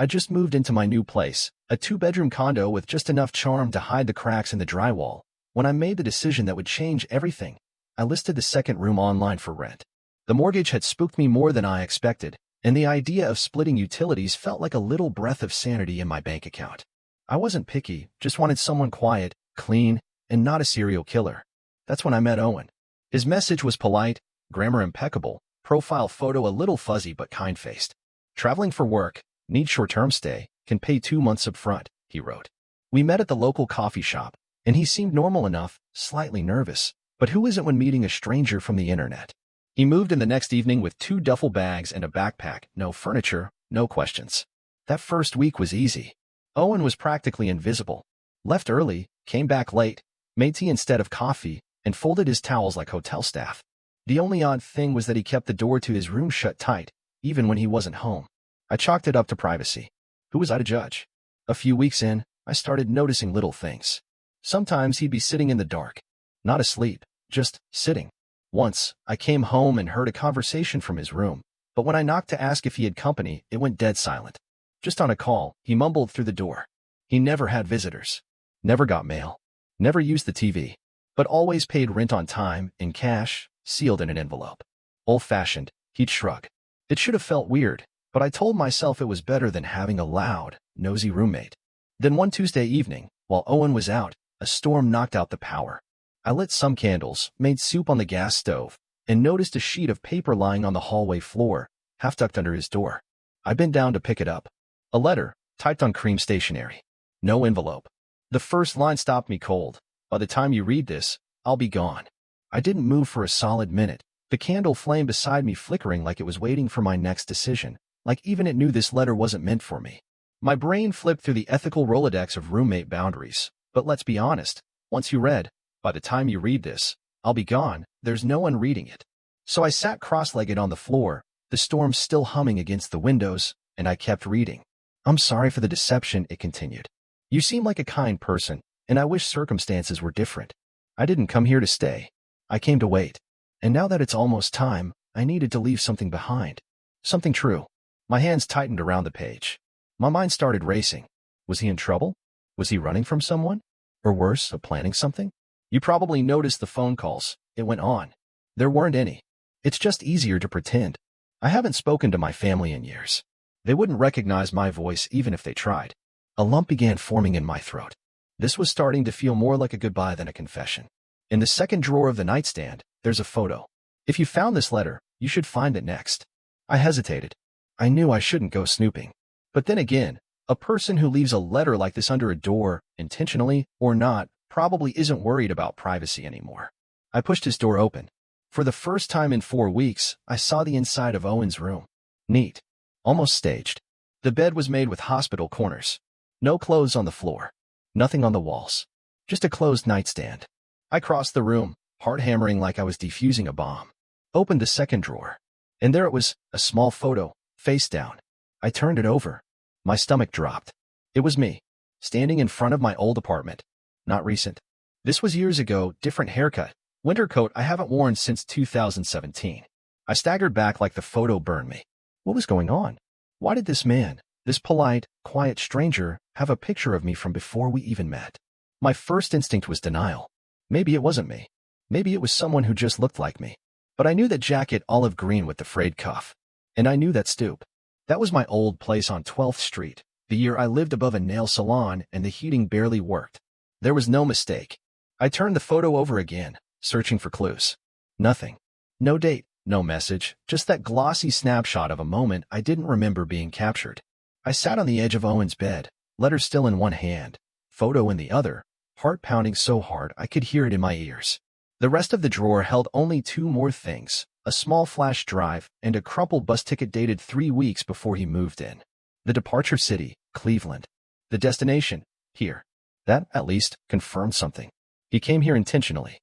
I just moved into my new place, a two-bedroom condo with just enough charm to hide the cracks in the drywall. When I made the decision that would change everything, I listed the second room online for rent. The mortgage had spooked me more than I expected, and the idea of splitting utilities felt like a little breath of sanity in my bank account. I wasn't picky, just wanted someone quiet, clean, and not a serial killer. That's when I met Owen. His message was polite, grammar impeccable, profile photo a little fuzzy but kind-faced. Traveling for work, need short-term stay, can pay 2 months up front, he wrote. We met at the local coffee shop, and he seemed normal enough, slightly nervous. But who isn't when meeting a stranger from the internet? He moved in the next evening with 2 duffel bags and a backpack, no furniture, no questions. That first week was easy. Owen was practically invisible. Left early, came back late, made tea instead of coffee, and folded his towels like hotel staff. The only odd thing was that he kept the door to his room shut tight, even when he wasn't home. I chalked it up to privacy. Who was I to judge? A few weeks in, I started noticing little things. Sometimes he'd be sitting in the dark. Not asleep, just sitting. Once, I came home and heard a conversation from his room, but when I knocked to ask if he had company, it went dead silent. Just on a call, he mumbled through the door. He never had visitors. Never got mail. Never used the TV. But always paid rent on time, in cash, sealed in an envelope. Old-fashioned, he'd shrug. It should have felt weird, but I told myself it was better than having a loud, nosy roommate. Then one Tuesday evening, while Owen was out, a storm knocked out the power. I lit some candles, made soup on the gas stove, and noticed a sheet of paper lying on the hallway floor, half tucked under his door. I bent down to pick it up. A letter, typed on cream stationery. No envelope. The first line stopped me cold. By the time you read this, I'll be gone. I didn't move for a solid minute, the candle flame beside me flickering like it was waiting for my next decision, like even it knew this letter wasn't meant for me. My brain flipped through the ethical Rolodex of roommate boundaries, but let's be honest, once you read, by the time you read this, I'll be gone, there's no one reading it. So I sat cross-legged on the floor, the storm still humming against the windows, and I kept reading. I'm sorry for the deception, it continued. You seem like a kind person, and I wish circumstances were different. I didn't come here to stay. I came to wait. And now that it's almost time, I needed to leave something behind. Something true. My hands tightened around the page. My mind started racing. Was he in trouble? Was he running from someone? Or worse, planning something? You probably noticed the phone calls. It went on. There weren't any. It's just easier to pretend. I haven't spoken to my family in years. They wouldn't recognize my voice even if they tried. A lump began forming in my throat. This was starting to feel more like a goodbye than a confession. In the second drawer of the nightstand, there's a photo. If you found this letter, you should find it next. I hesitated. I knew I shouldn't go snooping. But then again, a person who leaves a letter like this under a door, intentionally or not, probably isn't worried about privacy anymore. I pushed his door open. For the first time in 4 weeks, I saw the inside of Owen's room. Neat. Almost staged. The bed was made with hospital corners. No clothes on the floor. Nothing on the walls. Just a closed nightstand. I crossed the room, heart hammering like I was defusing a bomb. Opened the second drawer. And there it was, a small photo, face down. I turned it over. My stomach dropped. It was me, standing in front of my old apartment. Not recent. This was years ago, different haircut, winter coat I haven't worn since 2017. I staggered back like the photo burned me. What was going on? Why did this man, this polite, quiet stranger, have a picture of me from before we even met? My first instinct was denial. Maybe it wasn't me. Maybe it was someone who just looked like me. But I knew that jacket olive green with the frayed cuff. And I knew that stoop. That was my old place on 12th Street, the year I lived above a nail salon and the heating barely worked. There was no mistake. I turned the photo over again, searching for clues. Nothing. No date, no message, just that glossy snapshot of a moment I didn't remember being captured. I sat on the edge of Owen's bed, letter still in one hand, photo in the other, heart pounding so hard I could hear it in my ears. The rest of the drawer held only 2 more things, a small flash drive and a crumpled bus ticket dated 3 weeks before he moved in. The departure city, Cleveland. The destination, here. That, at least, confirmed something. He came here intentionally.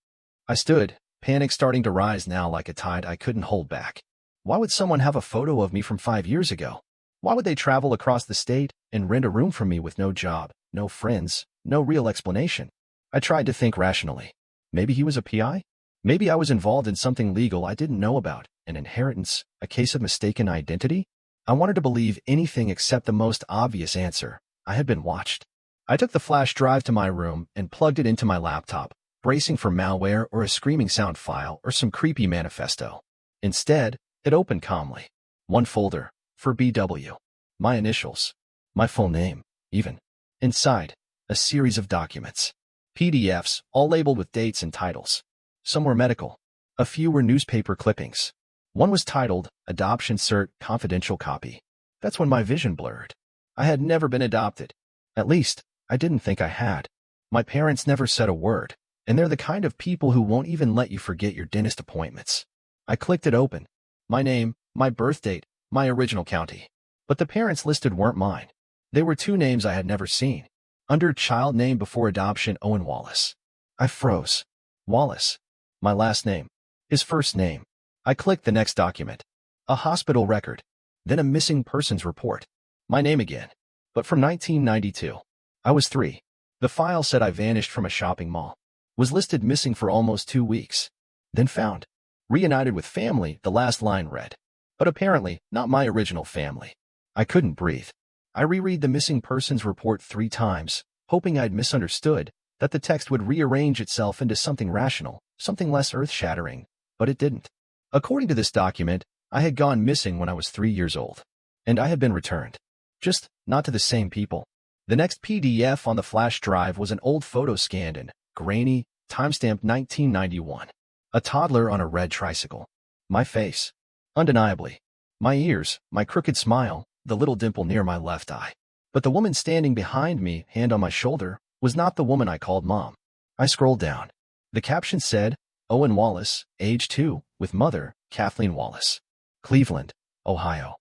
I stood, panic starting to rise now like a tide I couldn't hold back. Why would someone have a photo of me from 5 years ago? Why would they travel across the state and rent a room from me with no job, no friends, no real explanation? I tried to think rationally. Maybe he was a PI? Maybe I was involved in something legal I didn't know about, an inheritance, a case of mistaken identity? I wanted to believe anything except the most obvious answer. I had been watched. I took the flash drive to my room and plugged it into my laptop, bracing for malware or a screaming sound file or some creepy manifesto. Instead, it opened calmly. One folder, for BW. My initials. My full name, even. Inside, a series of documents. PDFs, all labeled with dates and titles. Some were medical. A few were newspaper clippings. One was titled, Adoption Cert Confidential Copy. That's when my vision blurred. I had never been adopted. At least, I didn't think I had. My parents never said a word, and they're the kind of people who won't even let you forget your dentist appointments. I clicked it open. My name, my birth date, my original county. But the parents listed weren't mine. They were two names I had never seen. Under child name before adoption, Owen Wallace. I froze. Wallace. My last name. His first name. I clicked the next document. A hospital record. Then a missing persons report. My name again. But from 1992. I was 3. The file said I vanished from a shopping mall. Was listed missing for almost 2 weeks. Then found. Reunited with family, the last line read. But apparently, not my original family. I couldn't breathe. I reread the missing persons report 3 times, hoping I'd misunderstood, that the text would rearrange itself into something rational, something less earth-shattering, but it didn't. According to this document, I had gone missing when I was 3 years old. And I had been returned. Just not to the same people. The next PDF on the flash drive was an old photo scanned in, grainy, timestamped 1991. A toddler on a red tricycle. My face. Undeniably. My ears, my crooked smile, the little dimple near my left eye. But the woman standing behind me, hand on my shoulder, was not the woman I called Mom. I scrolled down. The caption said, Owen Wallace, age 2, with mother, Kathleen Wallace. Cleveland, Ohio.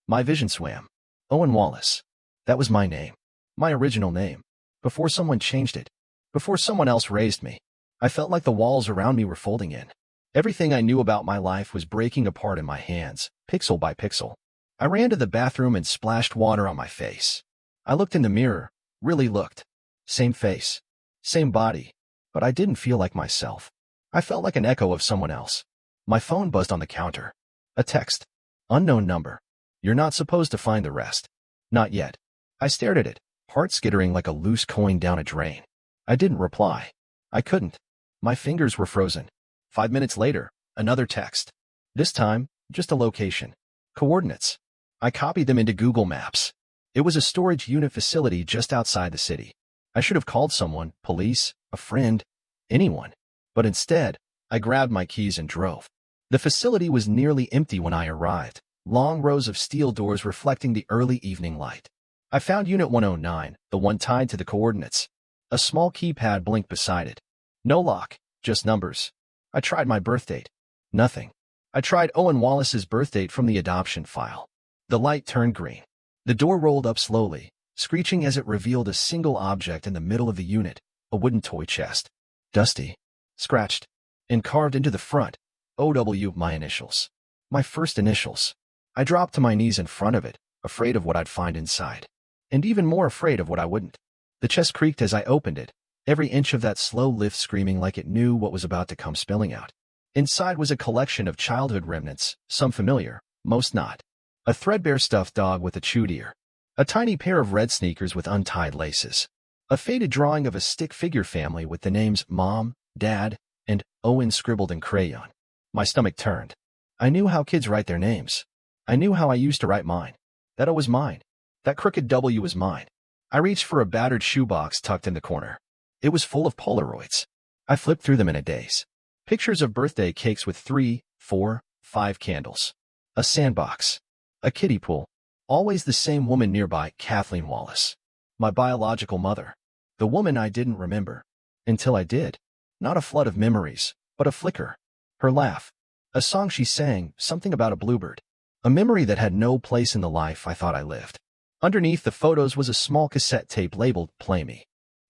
My vision swam. Owen Wallace. That was my name. My original name. Before someone changed it. Before someone else raised me. I felt like the walls around me were folding in. Everything I knew about my life was breaking apart in my hands, pixel by pixel. I ran to the bathroom and splashed water on my face. I looked in the mirror, really looked. Same face. Same body. But I didn't feel like myself. I felt like an echo of someone else. My phone buzzed on the counter. A text. Unknown number. You're not supposed to find the rest. Not yet. I stared at it, heart skittering like a loose coin down a drain. I didn't reply. I couldn't. My fingers were frozen. 5 minutes later, another text. This time, just a location. Coordinates. I copied them into Google Maps. It was a storage unit facility just outside the city. I should have called someone, police, a friend, anyone. But instead, I grabbed my keys and drove. The facility was nearly empty when I arrived, long rows of steel doors reflecting the early evening light. I found Unit 109, the one tied to the coordinates. A small keypad blinked beside it. No lock, just numbers. I tried my birth date. Nothing. I tried Owen Wallace's birth date from the adoption file. The light turned green. The door rolled up slowly, screeching as it revealed a single object in the middle of the unit, a wooden toy chest. Dusty. Scratched. And carved into the front, OW, my initials. My first initials. I dropped to my knees in front of it, afraid of what I'd find inside. And even more afraid of what I wouldn't. The chest creaked as I opened it, every inch of that slow lift screaming like it knew what was about to come spilling out. Inside was a collection of childhood remnants, some familiar, most not. A threadbare stuffed dog with a chewed ear. A tiny pair of red sneakers with untied laces. A faded drawing of a stick figure family with the names Mom, Dad, and Owen scribbled in crayon. My stomach turned. I knew how kids write their names. I knew how I used to write mine. That O was mine. That crooked W was mine. I reached for a battered shoebox tucked in the corner. It was full of Polaroids. I flipped through them in a daze. Pictures of birthday cakes with 3, 4, 5 candles. A sandbox. A kiddie pool. Always the same woman nearby, Kathleen Wallace. My biological mother. The woman I didn't remember. Until I did. Not a flood of memories, but a flicker. Her laugh. A song she sang, something about a bluebird. A memory that had no place in the life I thought I lived. Underneath the photos was a small cassette tape labeled Play Me.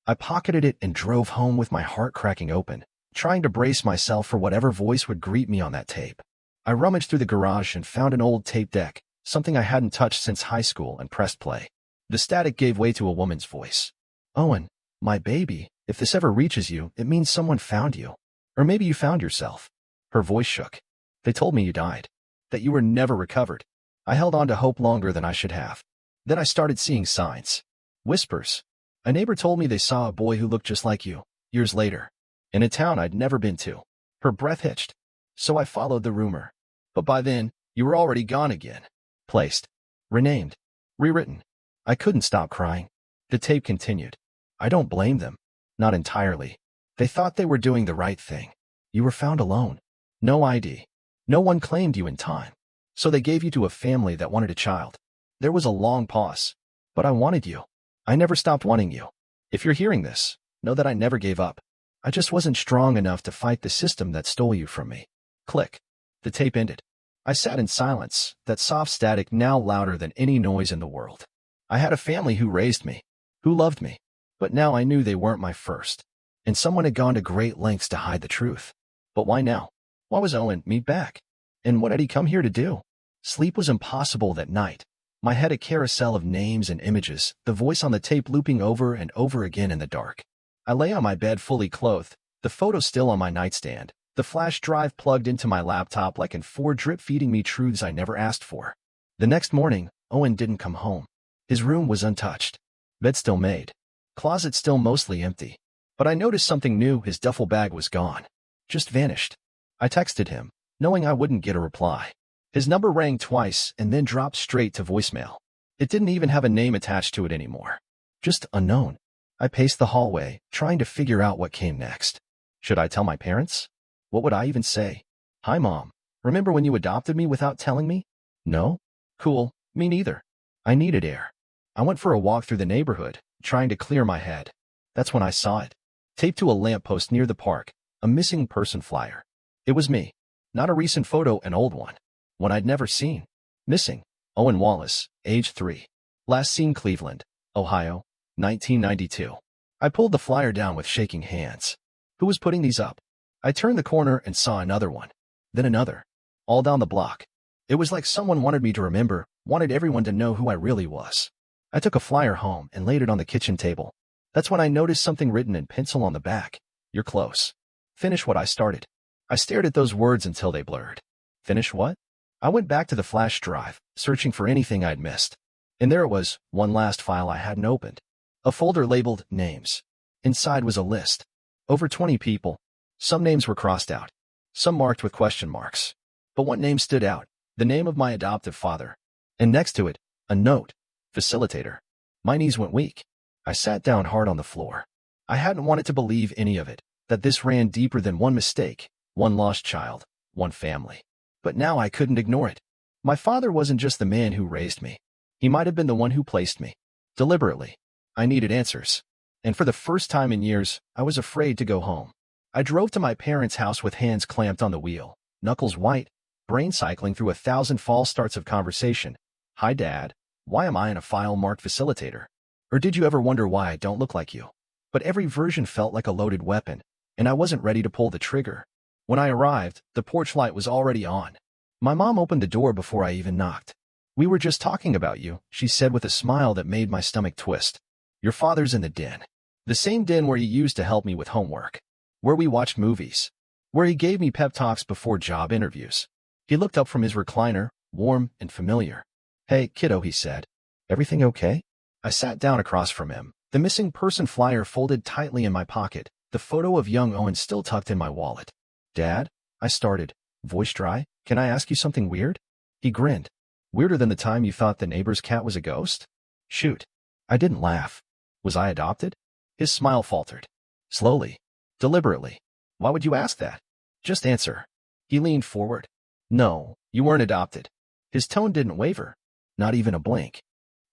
I pocketed it and drove home with my heart cracking open, trying to brace myself for whatever voice would greet me on that tape. I rummaged through the garage and found an old tape deck, something I hadn't touched since high school, and pressed play. The static gave way to a woman's voice. Owen, my baby, if this ever reaches you, it means someone found you. Or maybe you found yourself. Her voice shook. They told me you died. That you were never recovered. I held on to hope longer than I should have. Then I started seeing signs. Whispers. A neighbor told me they saw a boy who looked just like you, years later, in a town I'd never been to. Her breath hitched. So I followed the rumor. But by then, you were already gone again. Placed. Renamed. Rewritten. I couldn't stop crying. The tape continued. I don't blame them. Not entirely. They thought they were doing the right thing. You were found alone. No ID. No one claimed you in time. So they gave you to a family that wanted a child. There was a long pause. But I wanted you. I never stopped wanting you. If you're hearing this, know that I never gave up. I just wasn't strong enough to fight the system that stole you from me. Click. The tape ended. I sat in silence, that soft static now louder than any noise in the world. I had a family who raised me, who loved me. But now I knew they weren't my first. And someone had gone to great lengths to hide the truth. But why now? Why was Owen me back? And what had he come here to do? Sleep was impossible that night. My head a carousel of names and images, the voice on the tape looping over and over again in the dark. I lay on my bed fully clothed, the photo still on my nightstand, the flash drive plugged into my laptop like an 4 drip feeding me truths I never asked for. The next morning, Owen didn't come home. His room was untouched. Bed still made. Closet still mostly empty. But I noticed something new. His duffel bag was gone. Just vanished. I texted him, knowing I wouldn't get a reply. His number rang twice and then dropped straight to voicemail. It didn't even have a name attached to it anymore. Just unknown. I paced the hallway, trying to figure out what came next. Should I tell my parents? What would I even say? Hi, Mom. Remember when you adopted me without telling me? No? Cool. Me neither. I needed air. I went for a walk through the neighborhood, trying to clear my head. That's when I saw it. Taped to a lamppost near the park, a missing person flyer. It was me. Not a recent photo, an old one. One I'd never seen. Missing. Owen Wallace, age 3. Last seen Cleveland, Ohio, 1992. I pulled the flyer down with shaking hands. Who was putting these up? I turned the corner and saw another one. Then another. All down the block. It was like someone wanted me to remember, wanted everyone to know who I really was. I took a flyer home and laid it on the kitchen table. That's when I noticed something written in pencil on the back. You're close. Finish what I started. I stared at those words until they blurred. Finish what? I went back to the flash drive, searching for anything I'd missed. And there it was, one last file I hadn't opened. A folder labeled Names. Inside was a list. Over 20 people. Some names were crossed out. Some marked with question marks. But one name stood out. The name of my adoptive father. And next to it, a note. Facilitator. My knees went weak. I sat down hard on the floor. I hadn't wanted to believe any of it, that this ran deeper than one mistake, one lost child, one family. But now I couldn't ignore it. My father wasn't just the man who raised me. He might have been the one who placed me. Deliberately. I needed answers. And for the first time in years, I was afraid to go home. I drove to my parents' house with hands clamped on the wheel, knuckles white, brain cycling through 1,000 false starts of conversation. Hi, Dad. Why am I in a file marked facilitator? Or did you ever wonder why I don't look like you? But every version felt like a loaded weapon, and I wasn't ready to pull the trigger. When I arrived, the porch light was already on. My mom opened the door before I even knocked. We were just talking about you, she said with a smile that made my stomach twist. Your father's in the den. The same den where he used to help me with homework. Where we watched movies. Where he gave me pep talks before job interviews. He looked up from his recliner, warm and familiar. Hey, kiddo, he said. Everything okay? I sat down across from him, the missing person flyer folded tightly in my pocket, the photo of young Owen still tucked in my wallet. Dad? I started, voice dry. Can I ask you something weird? He grinned. Weirder than the time you thought the neighbor's cat was a ghost? Shoot. I didn't laugh. Was I adopted? His smile faltered. Slowly. Deliberately. Why would you ask that? Just answer. He leaned forward. No, you weren't adopted. His tone didn't waver. Not even a blink.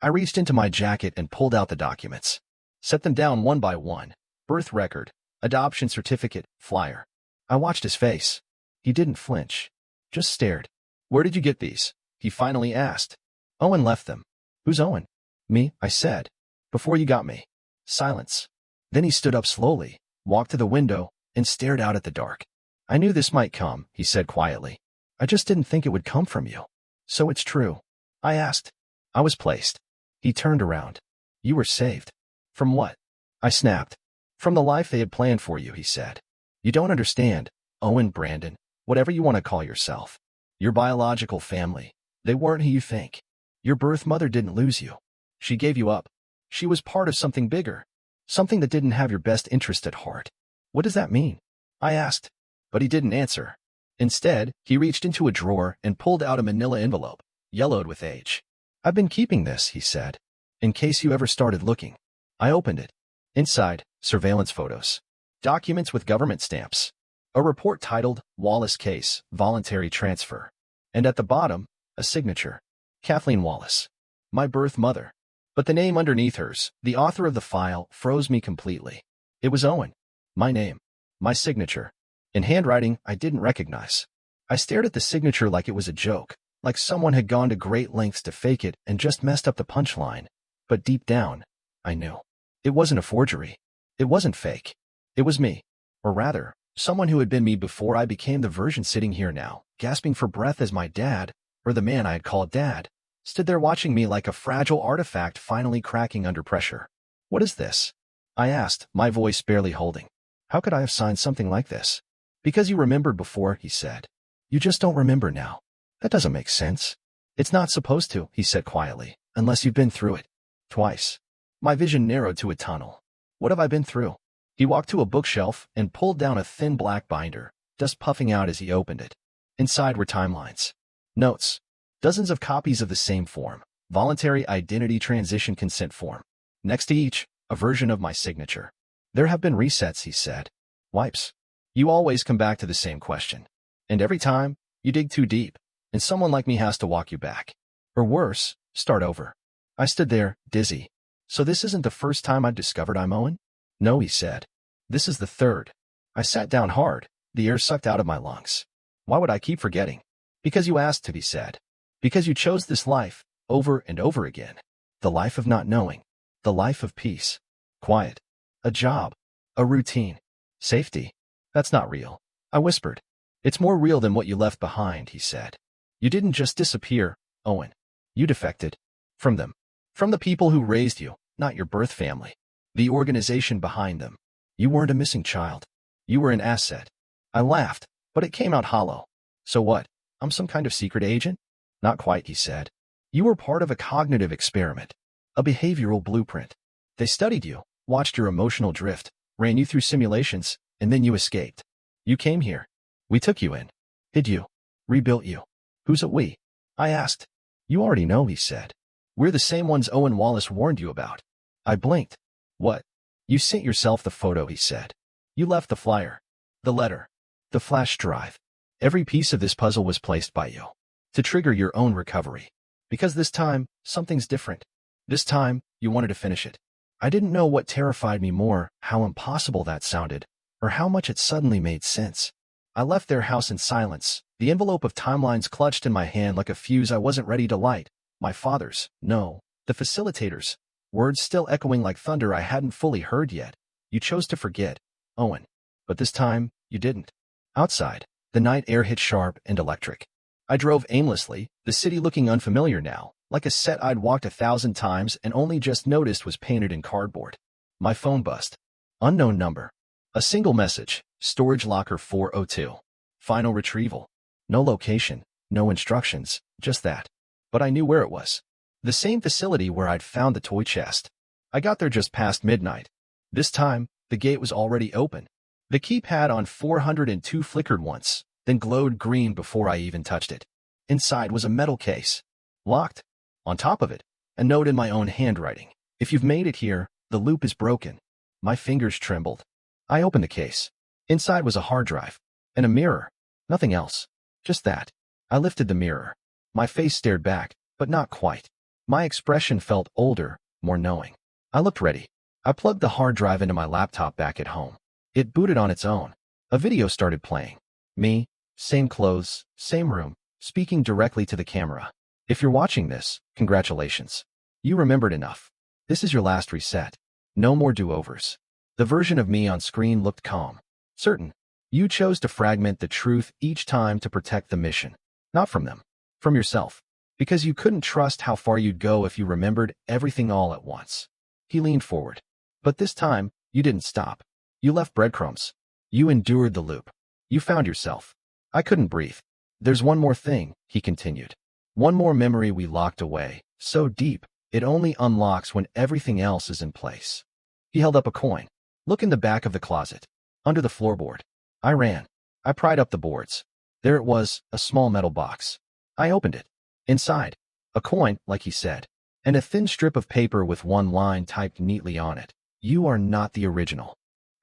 I reached into my jacket and pulled out the documents. Set them down one by one. Birth record, adoption certificate, flyer. I watched his face. He didn't flinch. Just stared. Where did you get these? He finally asked. Owen left them. Who's Owen? Me, I said. Before you got me. Silence. Then he stood up slowly, walked to the window, and stared out at the dark. I knew this might come, he said quietly. I just didn't think it would come from you. So it's true. I asked. I was placed. He turned around. You were saved. From what? I snapped. From the life they had planned for you, he said. You don't understand, Owen Brandon, whatever you want to call yourself. Your biological family. They weren't who you think. Your birth mother didn't lose you. She gave you up. She was part of something bigger. Something that didn't have your best interest at heart. What does that mean? I asked. But he didn't answer. Instead, he reached into a drawer and pulled out a manila envelope, yellowed with age. I've been keeping this, he said, in case you ever started looking. I opened it. Inside, surveillance photos. Documents with government stamps. A report titled, Wallace Case, Voluntary Transfer. And at the bottom, a signature. Kathleen Wallace. My birth mother. But the name underneath hers, the author of the file, froze me completely. It was Owen. My name. My signature. In handwriting I didn't recognize. I stared at the signature like it was a joke, like someone had gone to great lengths to fake it and just messed up the punchline. But deep down, I knew. It wasn't a forgery. It wasn't fake. It was me. Or rather, someone who had been me before I became the version sitting here now, gasping for breath as my dad, or the man I had called dad, stood there watching me like a fragile artifact finally cracking under pressure. What is this? I asked, my voice barely holding. How could I have signed something like this? Because you remembered before, he said. You just don't remember now. That doesn't make sense. It's not supposed to, he said quietly, unless you've been through it. Twice. My vision narrowed to a tunnel. What have I been through? He walked to a bookshelf and pulled down a thin black binder, dust puffing out as he opened it. Inside were timelines. Notes. Dozens of copies of the same form. Voluntary Identity Transition Consent Form. Next to each, a version of my signature. There have been resets, he said. Wipes. You always come back to the same question. And every time, you dig too deep, and someone like me has to walk you back. Or worse, start over. I stood there, dizzy. So this isn't the first time I've discovered I'm Owen? No, he said. This is the third. I sat down hard, the air sucked out of my lungs. Why would I keep forgetting? Because you asked to be said. Because you chose this life, over and over again. The life of not knowing. The life of peace. Quiet. A job. A routine. Safety. That's not real. I whispered. It's more real than what you left behind, he said. You didn't just disappear, Owen. You defected. From them. From the people who raised you, not your birth family. The organization behind them. You weren't a missing child. You were an asset. I laughed, but it came out hollow. So what? I'm some kind of secret agent? Not quite, he said. You were part of a cognitive experiment. A behavioral blueprint. They studied you, watched your emotional drift, ran you through simulations, and then you escaped. You came here. We took you in. Hid you. Rebuilt you. Who's a we? I asked. You already know, he said. We're the same ones Owen Wallace warned you about. I blinked. What? You sent yourself the photo, he said. You left the flyer. The letter. The flash drive. Every piece of this puzzle was placed by you. To trigger your own recovery. Because this time, something's different. This time, you wanted to finish it. I didn't know what terrified me more, how impossible that sounded, or how much it suddenly made sense. I left their house in silence, the envelope of timelines clutched in my hand like a fuse I wasn't ready to light. My father's, no, the facilitator's, words still echoing like thunder I hadn't fully heard yet. You chose to forget, Owen. But this time, you didn't. Outside, the night air hit sharp and electric. I drove aimlessly, the city looking unfamiliar now, like a set I'd walked 1,000 times and only just noticed was painted in cardboard. My phone buzzed. Unknown number. A single message, storage locker 402. Final retrieval. No location, no instructions, just that. But I knew where it was. The same facility where I'd found the toy chest. I got there just past midnight. This time, the gate was already open. The keypad on 402 flickered once, then glowed green before I even touched it. Inside was a metal case. Locked. On top of it, a note in my own handwriting. If you've made it here, the loop is broken. My fingers trembled. I opened the case. Inside was a hard drive. And a mirror. Nothing else. Just that. I lifted the mirror. My face stared back, but not quite. My expression felt older, more knowing. I looked ready. I plugged the hard drive into my laptop back at home. It booted on its own. A video started playing. Me, same clothes, same room, speaking directly to the camera. If you're watching this, congratulations. You remembered enough. This is your last reset. No more do-overs. The version of me on screen looked calm. Certain. You chose to fragment the truth each time to protect the mission. Not from them. From yourself. Because you couldn't trust how far you'd go if you remembered everything all at once. He leaned forward. But this time, you didn't stop. You left breadcrumbs. You endured the loop. You found yourself. I couldn't breathe. There's one more thing, he continued. One more memory we locked away, so deep, it only unlocks when everything else is in place. He held up a coin. Look in the back of the closet. Under the floorboard. I ran. I pried up the boards. There it was, a small metal box. I opened it. Inside, a coin, like he said, and a thin strip of paper with one line typed neatly on it. You are not the original.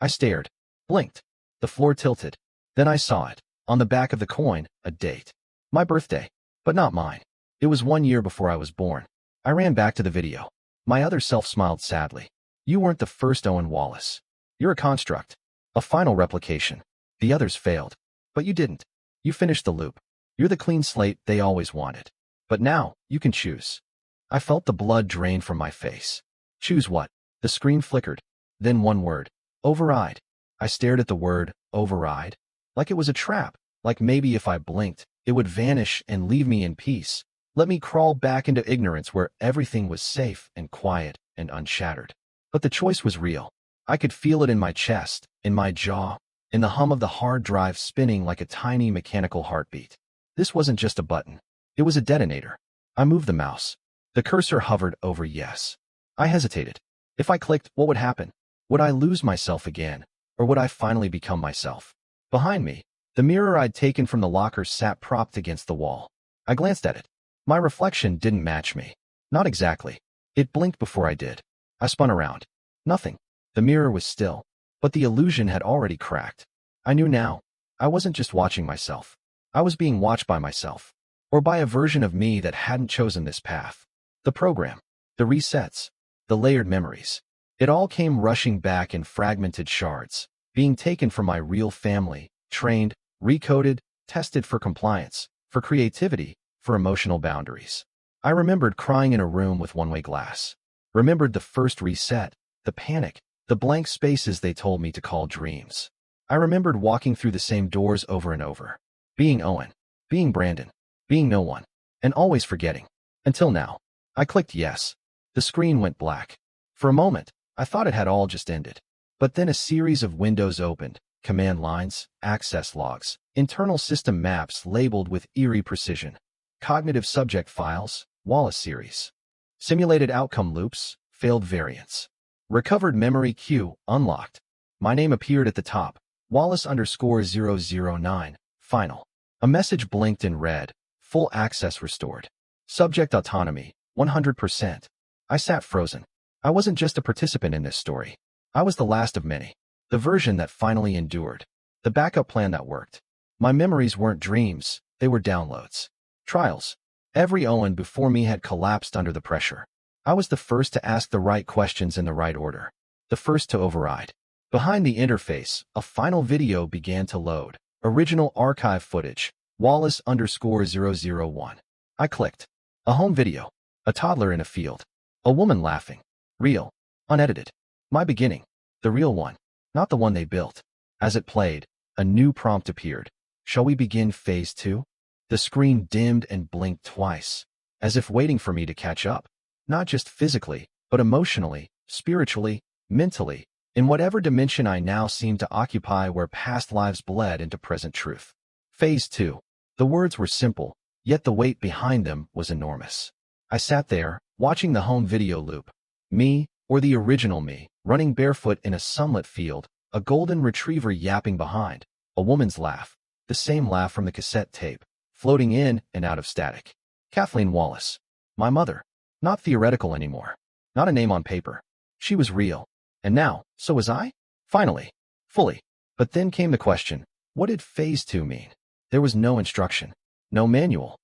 I stared. Blinked. The floor tilted. Then I saw it. On the back of the coin, a date. My birthday. But not mine. It was 1 year before I was born. I ran back to the video. My other self smiled sadly. You weren't the first Owen Wallace. You're a construct. A final replication. The others failed. But you didn't. You finished the loop. You're the clean slate they always wanted. But now, you can choose. I felt the blood drain from my face. Choose what? The screen flickered. Then one word. Override. I stared at the word, override. Like it was a trap. Like maybe if I blinked, it would vanish and leave me in peace. Let me crawl back into ignorance where everything was safe and quiet and unshattered. But the choice was real. I could feel it in my chest, in my jaw, in the hum of the hard drive spinning like a tiny mechanical heartbeat. This wasn't just a button. It was a detonator. I moved the mouse. The cursor hovered over yes. I hesitated. If I clicked, what would happen? Would I lose myself again, or would I finally become myself? Behind me, the mirror I'd taken from the locker sat propped against the wall. I glanced at it. My reflection didn't match me. Not exactly. It blinked before I did. I spun around. Nothing. The mirror was still, but the illusion had already cracked. I knew now. I wasn't just watching myself. I was being watched by myself, or by a version of me that hadn't chosen this path. The program, the resets, the layered memories. It all came rushing back in fragmented shards, being taken from my real family, trained, recoded, tested for compliance, for creativity, for emotional boundaries. I remembered crying in a room with one-way glass. Remembered the first reset, the panic, the blank spaces they told me to call dreams. I remembered walking through the same doors over and over. Being Owen, being Brandon, being no one, and always forgetting. Until now. I clicked yes. The screen went black. For a moment, I thought it had all just ended. But then a series of windows opened, command lines, access logs, internal system maps labeled with eerie precision, cognitive subject files, Wallace series, simulated outcome loops, failed variants, recovered memory queue, unlocked. My name appeared at the top, Wallace_009, final. A message blinked in red, full access restored. Subject autonomy, 100%. I sat frozen. I wasn't just a participant in this story. I was the last of many. The version that finally endured. The backup plan that worked. My memories weren't dreams, they were downloads. Trials. Every Owen before me had collapsed under the pressure. I was the first to ask the right questions in the right order. The first to override. Behind the interface, a final video began to load. Original archive footage. Wallace_001. I clicked. A home video. A toddler in a field. A woman laughing. Real. Unedited. My beginning. The real one. Not the one they built. As it played, a new prompt appeared. Shall we begin phase 2? The screen dimmed and blinked twice, as if waiting for me to catch up. Not just physically, but emotionally, spiritually, mentally, in whatever dimension I now seemed to occupy where past lives bled into present truth. Phase 2. The words were simple, yet the weight behind them was enormous. I sat there, watching the home video loop. Me, or the original me, running barefoot in a sunlit field, a golden retriever yapping behind, a woman's laugh, the same laugh from the cassette tape, floating in and out of static. Kathleen Wallace. My mother. Not theoretical anymore. Not a name on paper. She was real. And now, so was I? Finally. Fully. But then came the question, what did phase 2 mean? There was no instruction. No manual.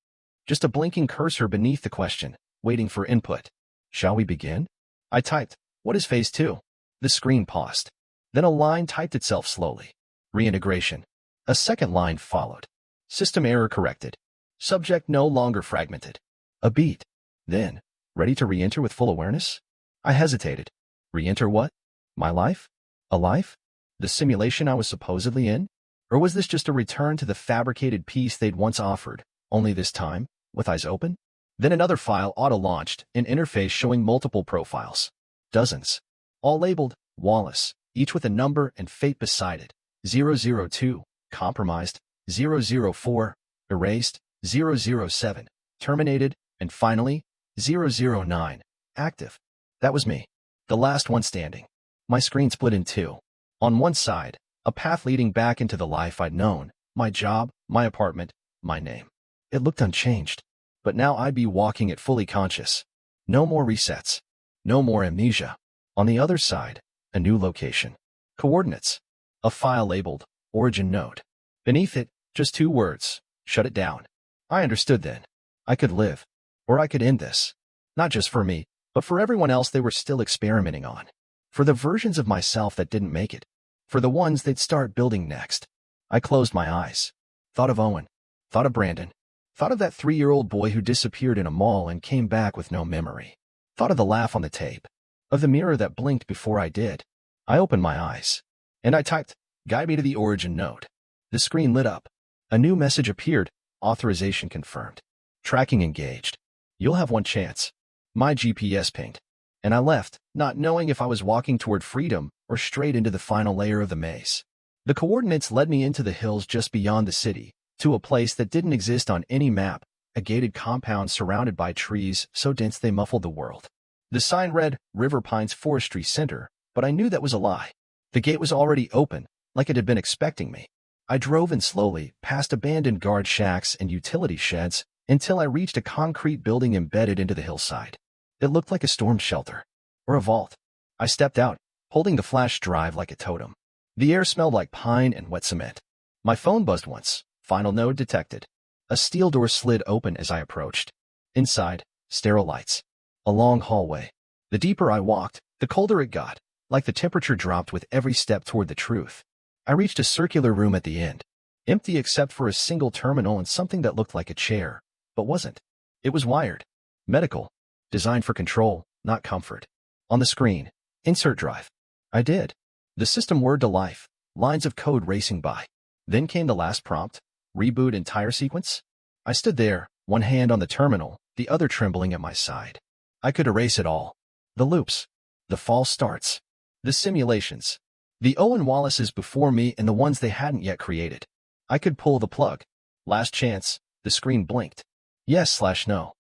Just a blinking cursor beneath the question, waiting for input. Shall we begin? I typed, what is phase 2? The screen paused. Then a line typed itself slowly. Reintegration. A second line followed. System error corrected. Subject no longer fragmented. A beat. Then, ready to re-enter with full awareness? I hesitated. Re-enter what? My life? A life? The simulation I was supposedly in? Or was this just a return to the fabricated piece they'd once offered, only this time, with eyes open? Then another file auto-launched, an interface showing multiple profiles. Dozens. All labeled Wallace, each with a number and fate beside it. 002, compromised. 004, erased. 007, terminated, and finally, 009, active. That was me. The last one standing. My screen split in two. On one side, a path leading back into the life I'd known, my job, my apartment, my name. It looked unchanged. But now I'd be walking it fully conscious. No more resets. No more amnesia. On the other side, a new location. Coordinates. A file labeled Origin Node. Beneath it, just two words. Shut it down. I understood then. I could live. Or I could end this. Not just for me, but for everyone else they were still experimenting on. For the versions of myself that didn't make it. For the ones they'd start building next. I closed my eyes. Thought of Owen. Thought of Brandon. Thought of that 3-year-old boy who disappeared in a mall and came back with no memory. Thought of the laugh on the tape. Of the mirror that blinked before I did. I opened my eyes. And I typed, "Guide me to the Origin Node." The screen lit up. A new message appeared. Authorization confirmed. Tracking engaged. You'll have one chance. My GPS pinged. And I left, not knowing if I was walking toward freedom or straight into the final layer of the maze. The coordinates led me into the hills just beyond the city, to a place that didn't exist on any map, a gated compound surrounded by trees so dense they muffled the world. The sign read, River Pines Forestry Center, but I knew that was a lie. The gate was already open, like it had been expecting me. I drove in slowly, past abandoned guard shacks and utility sheds, until I reached a concrete building embedded into the hillside. It looked like a storm shelter. Or a vault. I stepped out, holding the flash drive like a totem. The air smelled like pine and wet cement. My phone buzzed once. Final node detected. A steel door slid open as I approached. Inside, sterile lights. A long hallway. The deeper I walked, the colder it got, like the temperature dropped with every step toward the truth. I reached a circular room at the end. Empty except for a single terminal and something that looked like a chair, but wasn't. It was wired. Medical. Designed for control, not comfort. On the screen, insert drive. I did. The system whirred to life, lines of code racing by. Then came the last prompt, reboot entire sequence. I stood there, one hand on the terminal, the other trembling at my side. I could erase it all. The loops. The false starts. The simulations. The Owen Wallaces before me and the ones they hadn't yet created. I could pull the plug. Last chance. The screen blinked. Yes/no.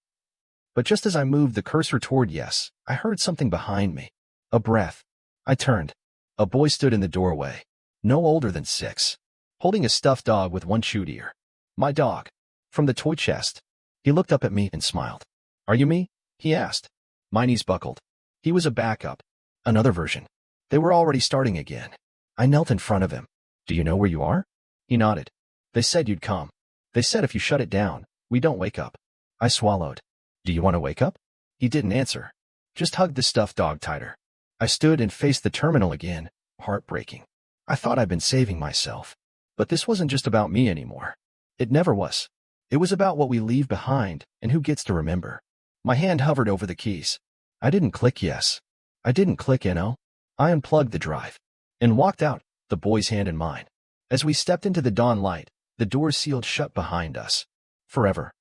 But just as I moved the cursor toward yes, I heard something behind me. A breath. I turned. A boy stood in the doorway. No older than 6. Holding a stuffed dog with one chewed ear. My dog. From the toy chest. He looked up at me and smiled. "Are you me?" he asked. My knees buckled. He was a backup. Another version. They were already starting again. I knelt in front of him. "Do you know where you are?" He nodded. "They said you'd come. They said if you shut it down, we don't wake up." I swallowed. "Do you want to wake up?" He didn't answer. Just hugged the stuffed dog tighter. I stood and faced the terminal again, heartbreaking. I thought I'd been saving myself. But this wasn't just about me anymore. It never was. It was about what we leave behind and who gets to remember. My hand hovered over the keys. I didn't click yes. I didn't click no. I unplugged the drive and walked out, the boy's hand in mine. As we stepped into the dawn light, the doors sealed shut behind us. Forever.